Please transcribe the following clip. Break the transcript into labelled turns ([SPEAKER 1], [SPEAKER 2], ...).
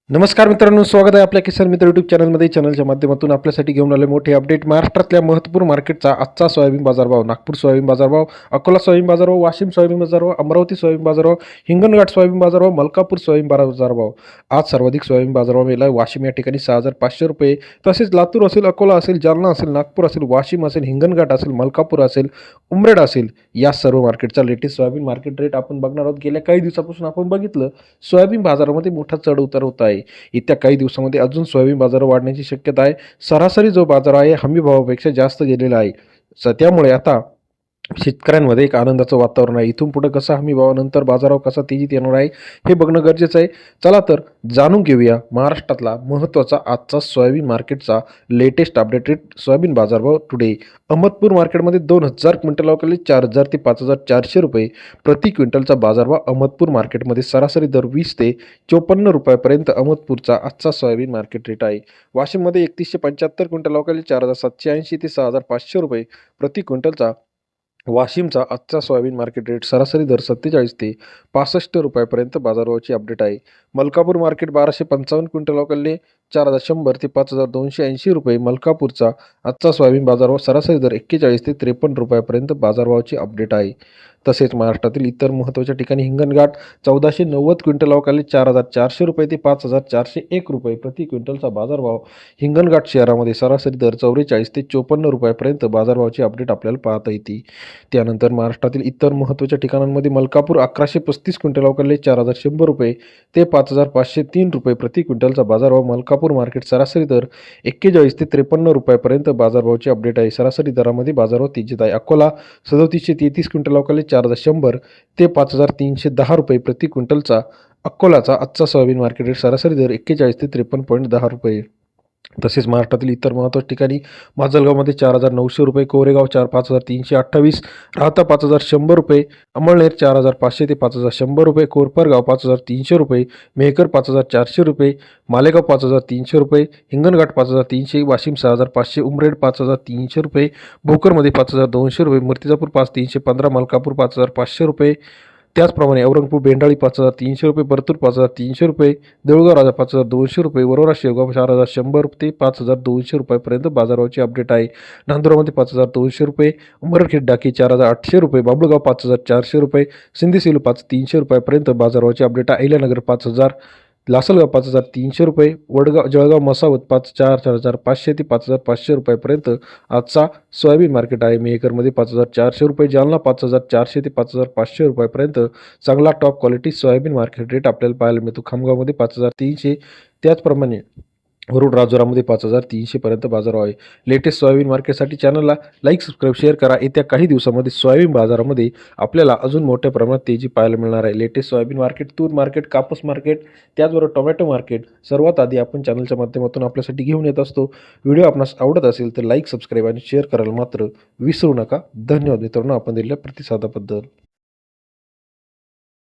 [SPEAKER 1] नमस्कार मित्रांनो, स्वागत आहे आपल्या किसान मित्र यूट्यूब चॅनलमध्ये. चॅनलच्या माध्यमातून आपल्यासाठी घेऊन आले मोठे अपडेट. महाराष्ट्रातल्या महत्त्वपूर्ण मार्केटचा आजचा सोयाबीन बाजारभाव. नागपूर सोयाबीन बाजारभाव, अकोला सोयाबीन बाजारभाव, वाशिम सोयाबीन बाजारभाव, अमरावती सोयाबीन बाजारभाव, हिंगणघाट सोयाबीन बाजारभाव, मलकापूर सोयाबीन बाजारभाव. आज सर्वाधिक सोयाबीन बाजारभाव मिळाला वाशिम या ठिकाणी 6,500 रुपये. तसेच लातूर असेल, अकोला असेल, जालना असेल, नागपूर असेल, वाशिम असेल, हिंगणघाट असेल, मलकापूर असेल, उमरेड असेल, या सर्व मार्केटचा लेटेस्ट सोयाबीन मार्केट रेट आपण बघणार आहोत. गेल्या काही दिवसापासून आपण बघितलं सोयाबीन बाजारामध्ये मोठा चढ उतार होत आहे. येत्या काही दिवसामध्ये अजून सोयाबीन बाजार वाढण्याची शक्यता आहे. सरासरी जो बाजार आहे हमी भावापेक्षा जास्त गेलेला आहे. त्यामुळे आता शेतकऱ्यांमध्ये एक आनंदाचं वातावरण आहे. इथून पुढे कसा हमी भावानंतर बाजारावर कसा तेजीत येणार आहे हे बघणं गरजेचं आहे. चला तर जाणून घेऊया महाराष्ट्रातला महत्त्वाचा आजचा सोयाबीन मार्केटचा लेटेस्ट अपडेट रेट. सोयाबीन बाजारभाव टुडे अहमदपूर मार्केटमध्ये 2,000 क्विंटल अवकाळी 4,000 ते 5,400 रुपये प्रति क्विंटलचा बाजारभाव. अहमदपूर मार्केटमध्ये सरासरी दर 20 ते 54 रुपयापर्यंत अहमदपूरचा आजचा सोयाबीन मार्केट रेट आहे. वाशिममध्ये 3175 क्विंटल अवकाळी 4,780 ते 6,500 रुपये प्रति क्विंटलचा वाशिमचा आजचा सोयाबीन मार्केट रेट. सरासरी दर 47 ते 65 रुपयापर्यंत बाजारभावाची अपडेट आहे. मलकापूर मार्केट 1,255 क्विंटल अवकाळी 4,100 ते 5,280 रुपये. मलकापूरचा आजचा सोयाबीन बाजारभाव. सरासरी दर 41 ते 53 रुपयापर्यंत बाजारभावाची अपडेट आहे. तसेच महाराष्ट्रातील इतर महत्त्वाच्या ठिकाणी हिंगणघाट 1,490 क्विंटल अवकाळी 4,400 रुपये ते 5,401 रुपये प्रति क्विंटलचा बाजारभाव. हिंगणघाट शहरामध्ये सरासरी दर 44 ते 54 रुपयापर्यंत बाजारभावाची अपडेट आपल्याला पाहता येते. त्यानंतर महाराष्ट्रातील इतर महत्त्वाच्या ठिकाणांमध्ये मलकापूर 1,135 क्विंटल अवकाळी 4,100 रुपये ते 5,503 रुपये प्रति क्विंटलचा बाजारभाव. मलकापूर मार्केट सरासरी दर 41 ते 53 रुपयापर्यंत बाजारभावाची अपडेट आहे. सरासरी दरामध्ये बाजारभाव तेजीत आहे. अकोला 3733 क्विंटल अवकाळी 4,100 ते 5,310 रुपये प्रति क्विंटलचा अकोलाचा आजचा सोयाबीन मार्केट रेट. सरासरी दर 41 ते 53.10 रुपये. तसेच महाराष्ट्रातील इतर महत्त्वाच्या ठिकाणी माजलगावमध्ये 4,900 रुपये, कोरेगाव 5,328, राहता 5,100 रुपये, अमळनेर 4,500 ते 5,100 रुपये, कोरपरगाव 5,300 रुपये, मेहकर 5,400 रुपये, मालेगाव 5,300 रुपये, हिंगणघाट 5,300, वाशिम 6,500, उमरेड 5,300 रुपये, भोकरमध्ये 5,200 रुपये, मूर्तिजापूर 5,315, मलकापूर 5,500 रुपये. त्याचप्रमाणे औरंगपूर बेंडाळी 5,300 रुपये, परतूर 5,300 रुपये, देऊळगाव राजा 5,200 रुपये, वरोरा शेवगाव 4,100 ते 5,200 रुपयापर्यंत बाजारभावाची अपडेट आहे. नांदुरामध्ये 5,200 रुपये, उमरखेड डाकी 4,800 रुपये, बाबुळगाव 5,400 रुपये, सिंधी सेलू 5,300 रुपयापर्यंत बाजारभावाची अपडेट आहे. अहिल्यानगर 5,000, लासलगाव 5,300 रुपये, वडगाव जळगाव मसावत 4,500 ते 5,500 रुपयापर्यंत आजचा सोयाबीन मार्केट आहे. मेहकरमध्ये 5,400 रुपये, जालना 5,400 ते 5,500 रुपयापर्यंत चांगला top quality soybean market rate आपल्याला पाहायला मिळतो. खामगावमध्ये 5,300, त्याचप्रमाणे वरुड राजुरामध्ये 5,300 पर्यंत बाजारभाव आहे. लेटेस्ट सोयाबीन मार्केटसाठी चॅनलला लाईक, सबस्क्राईब, शेअर करा. येत्या काही दिवसामध्ये सोयाबीन बाजारामध्ये आपल्याला अजून मोठ्या प्रमाणात तेजी पाहायला मिळणार आहे. लेटेस्ट सोयाबीन मार्केट, तूर मार्केट, कापूस मार्केट, त्याचबरोबर टोमॅटो मार्केट सर्वात आधी आपण चॅनलच्या माध्यमातून आपल्यासाठी घेऊन येत असतो. व्हिडिओ आपणास आवडत असेल तर लाईक, सबस्क्राईब आणि शेअर करायला मात्र विसरू नका. धन्यवाद मित्रांनो आपण दिलेल्या प्रतिसादाबद्दल.